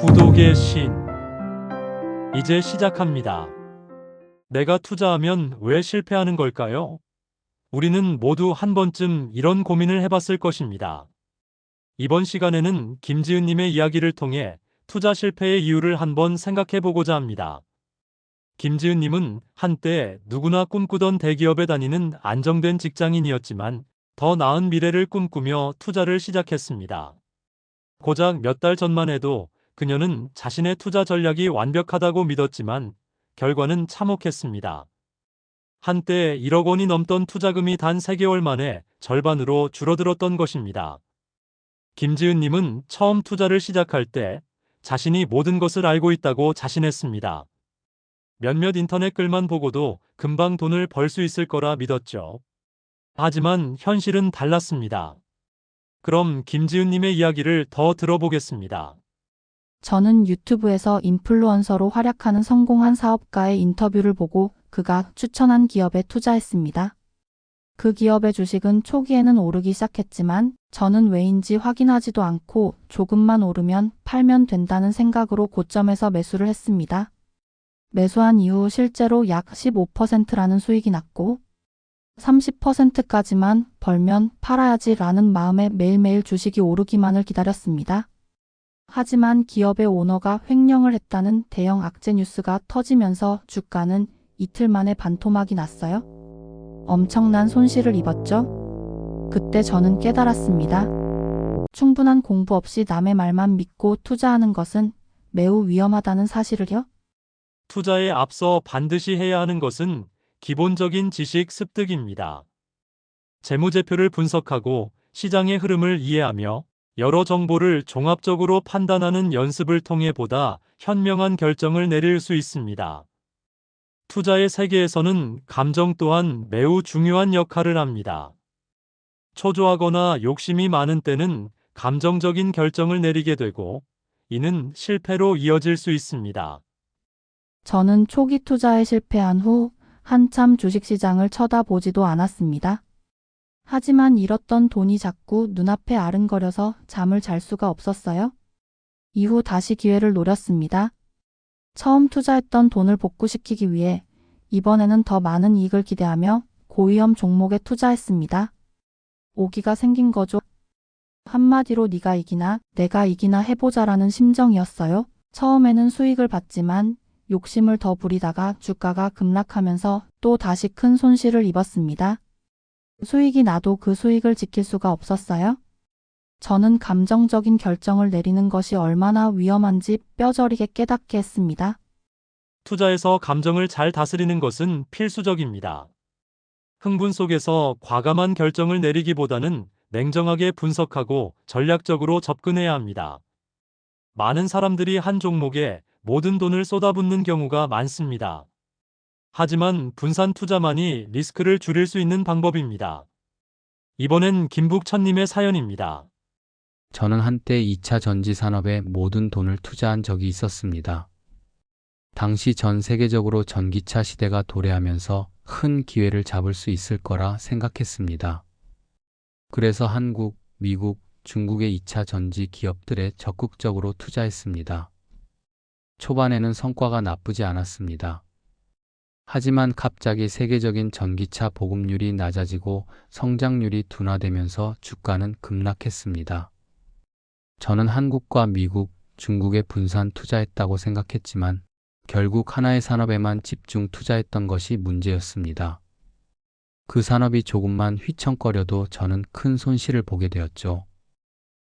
구독의 신. 이제 시작합니다. 내가 투자하면 왜 실패하는 걸까요? 우리는 모두 한 번쯤 이런 고민을 해봤을 것입니다. 이번 시간에는 김지은님의 이야기를 통해 투자 실패의 이유를 한번 생각해보고자 합니다. 김지은님은 한때 누구나 꿈꾸던 대기업에 다니는 안정된 직장인이었지만 더 나은 미래를 꿈꾸며 투자를 시작했습니다. 고작 몇 달 전만 해도 그녀는 자신의 투자 전략이 완벽하다고 믿었지만 결과는 참혹했습니다. 한때 1억 원이 넘던 투자금이 단 3개월 만에 절반으로 줄어들었던 것입니다. 김지은님은 처음 투자를 시작할 때 자신이 모든 것을 알고 있다고 자신했습니다. 몇몇 인터넷 글만 보고도 금방 돈을 벌 수 있을 거라 믿었죠. 하지만 현실은 달랐습니다. 그럼 김지은님의 이야기를 더 들어보겠습니다. 저는 유튜브에서 인플루언서로 활약하는 성공한 사업가의 인터뷰를 보고 그가 추천한 기업에 투자했습니다. 그 기업의 주식은 초기에는 오르기 시작했지만 저는 왜인지 확인하지도 않고 조금만 오르면 팔면 된다는 생각으로 고점에서 매수를 했습니다. 매수한 이후 실제로 약 15%라는 수익이 났고 30%까지만 벌면 팔아야지라는 마음에 매일매일 주식이 오르기만을 기다렸습니다. 하지만 기업의 오너가 횡령을 했다는 대형 악재 뉴스가 터지면서 주가는 이틀 만에 반토막이 났어요. 엄청난 손실을 입었죠. 그때 저는 깨달았습니다. 충분한 공부 없이 남의 말만 믿고 투자하는 것은 매우 위험하다는 사실을요. 투자에 앞서 반드시 해야 하는 것은 기본적인 지식 습득입니다. 재무제표를 분석하고 시장의 흐름을 이해하며 여러 정보를 종합적으로 판단하는 연습을 통해 보다 현명한 결정을 내릴 수 있습니다. 투자의 세계에서는 감정 또한 매우 중요한 역할을 합니다. 초조하거나 욕심이 많은 때는 감정적인 결정을 내리게 되고 이는 실패로 이어질 수 있습니다. 저는 초기 투자에 실패한 후 한참 주식시장을 쳐다보지도 않았습니다. 하지만 잃었던 돈이 자꾸 눈앞에 아른거려서 잠을 잘 수가 없었어요. 이후 다시 기회를 노렸습니다. 처음 투자했던 돈을 복구시키기 위해 이번에는 더 많은 이익을 기대하며 고위험 종목에 투자했습니다. 오기가 생긴 거죠. 한마디로 네가 이기나 내가 이기나 해보자라는 심정이었어요. 처음에는 수익을 봤지만 욕심을 더 부리다가 주가가 급락하면서 또 다시 큰 손실을 입었습니다. 수익이 나도 그 수익을 지킬 수가 없었어요. 저는 감정적인 결정을 내리는 것이 얼마나 위험한지 뼈저리게 깨닫게 했습니다. 투자에서 감정을 잘 다스리는 것은 필수적입니다. 흥분 속에서 과감한 결정을 내리기보다는 냉정하게 분석하고 전략적으로 접근해야 합니다. 많은 사람들이 한 종목에 모든 돈을 쏟아붓는 경우가 많습니다. 하지만 분산 투자만이 리스크를 줄일 수 있는 방법입니다. 이번엔 김북천님의 사연입니다. 저는 한때 2차 전지 산업에 모든 돈을 투자한 적이 있었습니다. 당시 전 세계적으로 전기차 시대가 도래하면서 큰 기회를 잡을 수 있을 거라 생각했습니다. 그래서 한국, 미국, 중국의 2차 전지 기업들에 적극적으로 투자했습니다. 초반에는 성과가 나쁘지 않았습니다. 하지만 갑자기 세계적인 전기차 보급률이 낮아지고 성장률이 둔화되면서 주가는 급락했습니다. 저는 한국과 미국, 중국에 분산 투자했다고 생각했지만 결국 하나의 산업에만 집중 투자했던 것이 문제였습니다. 그 산업이 조금만 휘청거려도 저는 큰 손실을 보게 되었죠.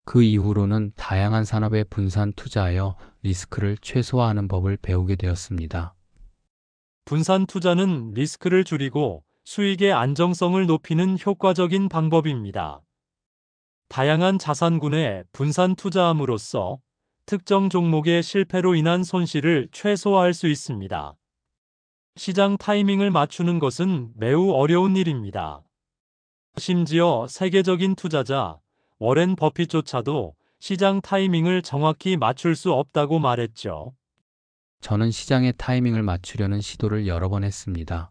그 이후로는 다양한 산업에 분산 투자하여 리스크를 최소화하는 법을 배우게 되었습니다. 분산 투자는 리스크를 줄이고 수익의 안정성을 높이는 효과적인 방법입니다. 다양한 자산군에 분산 투자함으로써 특정 종목의 실패로 인한 손실을 최소화할 수 있습니다. 시장 타이밍을 맞추는 것은 매우 어려운 일입니다. 심지어 세계적인 투자자 워렌 버핏조차도 시장 타이밍을 정확히 맞출 수 없다고 말했죠. 저는 시장의 타이밍을 맞추려는 시도를 여러 번 했습니다.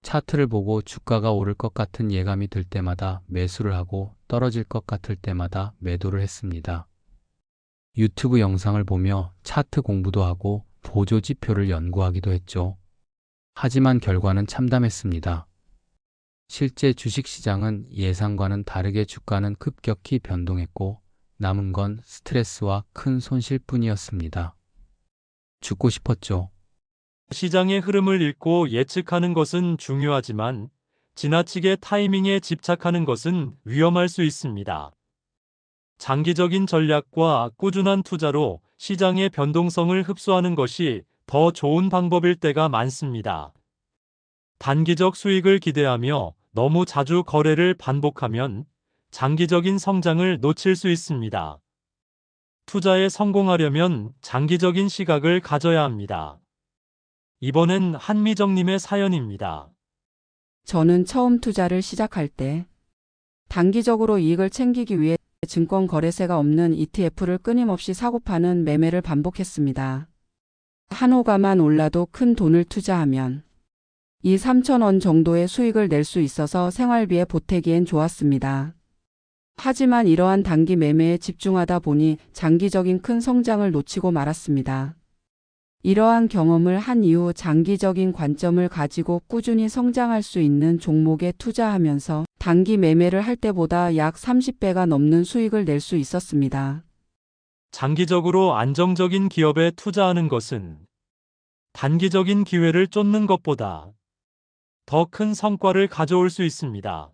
차트를 보고 주가가 오를 것 같은 예감이 들 때마다 매수를 하고 떨어질 것 같을 때마다 매도를 했습니다. 유튜브 영상을 보며 차트 공부도 하고 보조 지표를 연구하기도 했죠. 하지만 결과는 참담했습니다. 실제 주식시장은 예상과는 다르게 주가는 급격히 변동했고 남은 건 스트레스와 큰 손실뿐이었습니다. 죽고 싶었죠. 시장의 흐름을 읽고 예측하는 것은 중요하지만 지나치게 타이밍에 집착하는 것은 위험할 수 있습니다. 장기적인 전략과 꾸준한 투자로 시장의 변동성을 흡수하는 것이 더 좋은 방법일 때가 많습니다. 단기적 수익을 기대하며 너무 자주 거래를 반복하면 장기적인 성장을 놓칠 수 있습니다. 투자에 성공하려면 장기적인 시각을 가져야 합니다. 이번엔 한미정님의 사연입니다. 저는 처음 투자를 시작할 때 단기적으로 이익을 챙기기 위해 증권 거래세가 없는 ETF를 끊임없이 사고 파는 매매를 반복했습니다. 한 호가만 올라도 큰 돈을 투자하면 3,000원 정도의 수익을 낼 수 있어서 생활비에 보태기엔 좋았습니다. 하지만 이러한 단기 매매에 집중하다 보니 장기적인 큰 성장을 놓치고 말았습니다. 이러한 경험을 한 이후 장기적인 관점을 가지고 꾸준히 성장할 수 있는 종목에 투자하면서 단기 매매를 할 때보다 약 30배가 넘는 수익을 낼 수 있었습니다. 장기적으로 안정적인 기업에 투자하는 것은 단기적인 기회를 쫓는 것보다 더 큰 성과를 가져올 수 있습니다.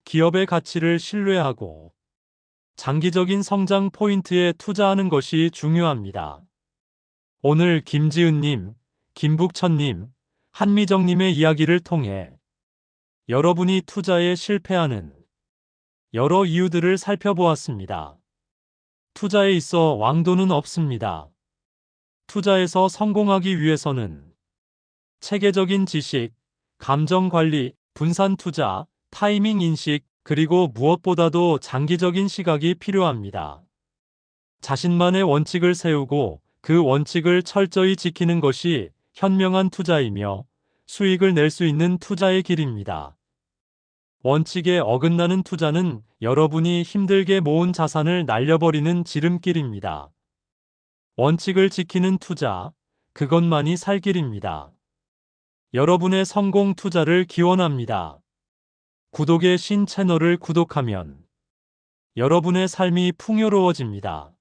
기업의 가치를 신뢰하고 장기적인 성장 포인트에 투자하는 것이 중요합니다. 오늘 김지은님, 김북천님, 한미정님의 이야기를 통해 여러분이 투자에 실패하는 여러 이유들을 살펴보았습니다. 투자에 있어 왕도는 없습니다. 투자에서 성공하기 위해서는 체계적인 지식, 감정 관리, 분산 투자, 타이밍 인식, 그리고 무엇보다도 장기적인 시각이 필요합니다. 자신만의 원칙을 세우고 그 원칙을 철저히 지키는 것이 현명한 투자이며 수익을 낼 수 있는 투자의 길입니다. 원칙에 어긋나는 투자는 여러분이 힘들게 모은 자산을 날려버리는 지름길입니다. 원칙을 지키는 투자, 그것만이 살 길입니다. 여러분의 성공 투자를 기원합니다. 구독의 신 채널을 구독하면 여러분의 삶이 풍요로워집니다.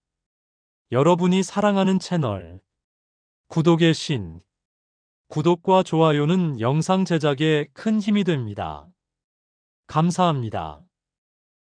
여러분이 사랑하는 채널 구독의 신 구독과 좋아요는 영상 제작에 큰 힘이 됩니다. 감사합니다.